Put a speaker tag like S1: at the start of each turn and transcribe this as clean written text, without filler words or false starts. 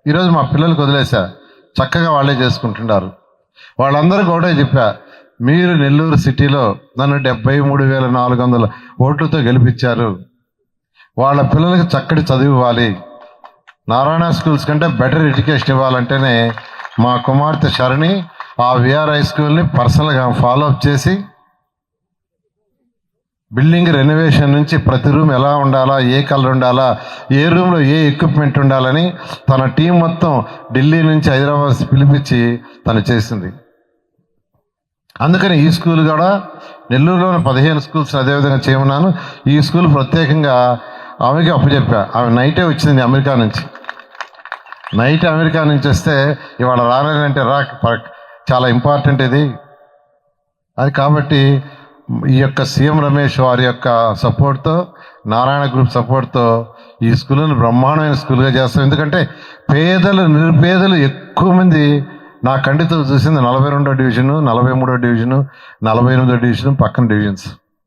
S1: ఈరోజు మా పిల్లలకు వదిలేసా, చక్కగా వాళ్ళే చేసుకుంటున్నారు. వాళ్ళందరూ కూడా చెప్పా, మీరు నెల్లూరు సిటీలో నన్ను 73,400 ఓట్లతో గెలిపించారు. వాళ్ళ పిల్లలకి చక్కటి చదువు ఇవ్వాలి, నారాయణ స్కూల్స్ కంటే బెటర్ ఎడ్యుకేషన్ ఇవ్వాలంటేనే మా కుమార్తె శరణి ఆ విఆర్ హై స్కూల్ని పర్సనల్గా ఫాలో అప్ చేసి బిల్డింగ్ రెనోవేషన్ నుంచి ప్రతి రూమ్ ఎలా ఉండాలా, ఏ కలర్ ఉండాలా, ఏ రూమ్లో ఏ ఎక్విప్మెంట్ ఉండాలని తన టీం మొత్తం ఢిల్లీ నుంచి హైదరాబాద్ పిలిపించి తను చేసింది. అందుకని ఈ స్కూల్ కూడా నెల్లూరులోని 15 స్కూల్స్ అదేవిధంగా చేయమన్నాను. ఈ స్కూల్ ప్రత్యేకంగా ఆమెకి అప్పచెప్పా. ఆమె నైటే వచ్చింది అమెరికా నుంచి. నైట్ అమెరికా నుంచి వస్తే ఇవాళ రాలేదంటే చాలా ఇంపార్టెంట్ ఇది అది. కాబట్టి ఈ యొక్క సీఎం రమేష్ వారి యొక్క సపోర్ట్తో, నారాయణ గ్రూప్ సపోర్ట్తో ఈ స్కూల్ని బ్రహ్మాండమైన స్కూల్గా చేస్తాం. ఎందుకంటే పేదలు, నిరుపేదలు ఎక్కువ మంది నా కంటితో చూసింది 42వ డివిజను, 43వ డివిజను, 48వ డివిజను, పక్కన డివిజన్స్.